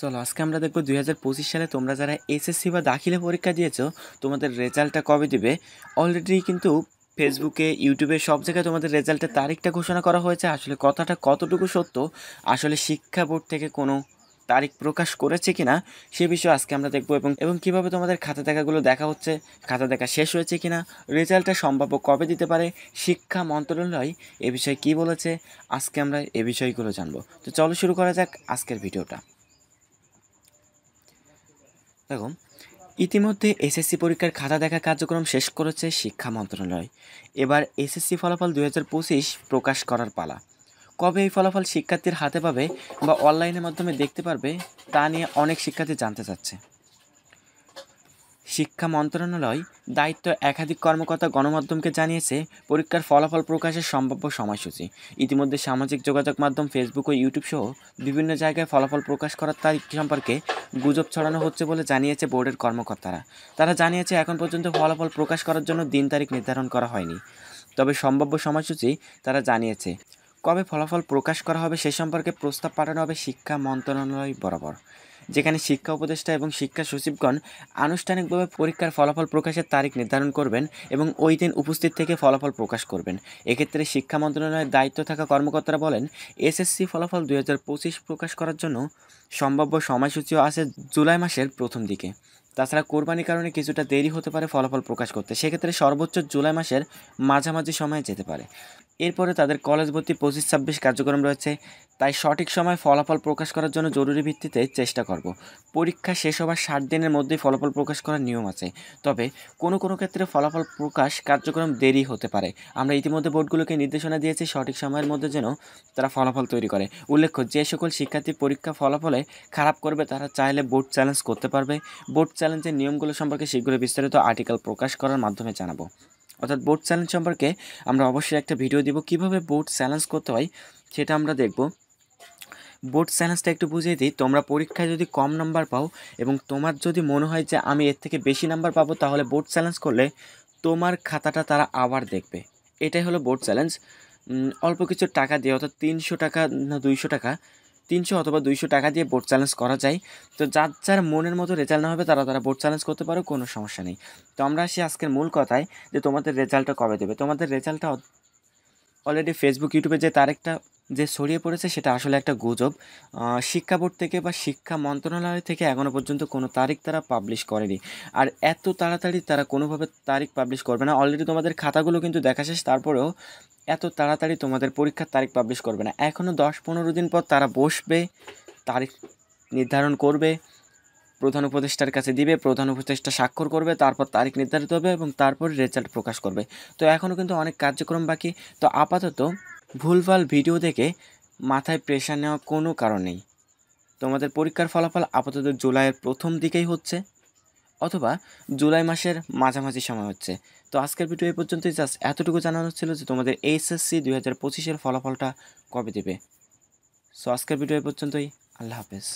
চলো আজকে আমরা দেখব 2025 সালে তোমরা যারা এসএসসি বা দাখিলে পরীক্ষা দিয়েছো তোমাদের রেজাল্টটা কবে দিবে। অলরেডি কিন্তু ফেসবুকে ইউটিউবে সব জায়গায় তোমাদের রেজাল্টের তারিখটা ঘোষণা করা হয়েছে। আসলে কথাটা কতটুকু সত্য, আসলে শিক্ষা বোর্ড থেকে কোনো তারিখ প্রকাশ করেছে কিনা সে বিষয়ে আজকে আমরা দেখব এবং কিভাবে তোমাদের খাতা দেখাগুলো দেখা হচ্ছে, খাতা দেখা শেষ হয়েছে কিনা, রেজাল্টটা সম্ভাব্য কবে দিতে পারে, শিক্ষা মন্ত্রণালয় এ বিষয়ে কী বলেছে, আজকে আমরা এ বিষয়গুলো জানবো। তো চলো শুরু করা যাক আজকের ভিডিওটা। দেখো, ইতিমধ্যে এসএসসি পরীক্ষার খাতা দেখা কার্যক্রম শেষ করেছে শিক্ষা মন্ত্রণালয়। এবার এসএসসি ফলাফল 2025 প্রকাশ করার পালা। কবে এই ফলাফল শিক্ষার্থীর হাতে পাবে বা অনলাইনের মাধ্যমে দেখতে পারবে তা নিয়ে অনেক শিক্ষার্থী জানতে চাচ্ছে। শিক্ষা মন্ত্রণালয় দায়িত্ব একাধিক কর্মকর্তা গণমাধ্যমকে জানিয়েছে পরীক্ষার ফলাফল প্রকাশের সম্ভাব্য সময়সূচি। ইতিমধ্যে সামাজিক যোগাযোগ মাধ্যম ফেসবুক ও ইউটিউব সহ বিভিন্ন জায়গায় ফলাফল প্রকাশ করার তারিখ সম্পর্কে গুজব ছড়ানো হচ্ছে বলে জানিয়েছে বোর্ডের কর্মকর্তারা। তারা জানিয়েছে এখন পর্যন্ত ফলাফল প্রকাশ করার জন্য দিন তারিখ নির্ধারণ করা হয়নি, তবে সম্ভাব্য সময়সূচি তারা জানিয়েছে। কবে ফলাফল প্রকাশ করা হবে সে সম্পর্কে প্রস্তাব পাঠানো হবে শিক্ষা মন্ত্রণালয় বরাবর, যেখানে শিক্ষা উপদেষ্টা এবং শিক্ষা সচিবগণ আনুষ্ঠানিকভাবে পরীক্ষার ফলাফল প্রকাশের তারিখ নির্ধারণ করবেন এবং ওই দিন উপস্থিত থেকে ফলাফল প্রকাশ করবেন। এক্ষেত্রে শিক্ষা মন্ত্রণালয়ের দায়িত্ব থাকা কর্মকর্তারা বলেন, এসএসসি ফলাফল 2025 প্রকাশ করার জন্য সম্ভাব্য সময়সূচিও আছে জুলাই মাসের প্রথম দিকে। তাছাড়া কোরবানির কারণে কিছুটা দেরি হতে পারে ফলাফল প্রকাশ করতে, সেক্ষেত্রে সর্বোচ্চ জুলাই মাসের মাঝামাঝি সময়ে যেতে পারে। এরপরে তাদের কলেজ ভর্তি 25-26 কার্যক্রম রয়েছে, তাই সঠিক সময় ফলাফল প্রকাশ করার জন্য জরুরি ভিত্তিতে চেষ্টা করব। পরীক্ষা শেষ হবার 60 দিনের মধ্যেই ফলাফল প্রকাশ করার নিয়ম আছে, তবে কোনো কোনো ক্ষেত্রে ফলাফল প্রকাশ কার্যক্রম দেরি হতে পারে। আমরা ইতিমধ্যে বোর্ডগুলোকে নির্দেশনা দিয়েছি সঠিক সময়ের মধ্যে যেন তারা ফলাফল তৈরি করে। উল্লেখ্য, যে সকল শিক্ষার্থী পরীক্ষা ফলাফলে খারাপ করবে তারা চাইলে বোর্ড চ্যালেঞ্জ করতে পারবে। বোর্ড চ্যালেঞ্জের নিয়মগুলো সম্পর্কে শীঘ্রই বিস্তারিত আর্টিকেল প্রকাশ করার মাধ্যমে জানাবো। অর্থাৎ বোর্ড চ্যালেঞ্জ সম্পর্কে আমরা অবশ্যই একটা ভিডিও দিব, কিভাবে বোর্ড চ্যালেঞ্জ করতে হয় সেটা আমরা দেখব। বোর্ড চ্যালেঞ্জটা একটু বুঝিয়ে দিই। তোমরা পরীক্ষায় যদি কম নাম্বার পাও এবং তোমার যদি মনে হয় যে আমি এর থেকে বেশি নাম্বার পাবো, তাহলে বোর্ড চ্যালেঞ্জ করলে তোমার খাতাটা তারা আবার দেখবে। এটাই হলো বোর্ড চ্যালেঞ্জ। অল্প কিছু টাকা দিয়ে, অর্থাৎ 300 টাকা না 200 টাকা, 300 অথবা 200 টাকা দিয়ে বোর্ড চ্যালেঞ্জ করা যায়। তো যার যার মনের মতো রেজাল্ট না হবে তারা বোর্ড চ্যালেঞ্জ করতে পারো, কোনো সমস্যা নেই। তো আমরা আসি আজকের মূল কথায়, যে তোমাদের রেজাল্টটা কবে দেবে। তোমাদের রেজাল্টটা অলরেডি ফেসবুক ইউটিউবে যে তারিখটা যে ছড়িয়ে পড়েছে সেটা আসলে একটা গুজব। শিক্ষা বোর্ড থেকে বা শিক্ষা মন্ত্রণালয় থেকে এখনও পর্যন্ত কোনো তারিখ তারা পাবলিশ করেনি। আর এত তাড়াতাড়ি তারা কোনোভাবে তারিখ পাবলিশ করবে না। অলরেডি তোমাদের খাতাগুলো কিন্তু দেখা শেষ, তারপরেও এত তাড়াতাড়ি তোমাদের পরীক্ষার তারিখ পাবলিশ করবে না। এখনও 10-15 দিন পর তারা বসবে, তারিখ নির্ধারণ করবে, প্রধান উপদেষ্টার কাছে দিবে, প্রধান উপদেষ্টা স্বাক্ষর করবে, তারপর তারিখ নির্ধারিত হবে এবং তারপর রেজাল্ট প্রকাশ করবে। তো এখনও কিন্তু অনেক কার্যক্রম বাকি। তো আপাতত ভুলভাল ভিডিও দেখে মাথায় প্রেশার নেওয়ার কোনো কারণ নেই। তোমাদের পরীক্ষার ফলাফল আপাতত জুলাইয়ের প্রথম দিকেই হচ্ছে, অথবা জুলাই মাসের মাঝামাঝি সময় হচ্ছে। তো আজকের ভিডিও এই পর্যন্তই। জাস্ট এতটুকু জানানো ছিল যে তোমাদের এইচএসসি 2025-এর ফলাফলটা কবে দেবে। সো আজকের ভিডিও এই পর্যন্তই। আল্লাহ হাফেজ।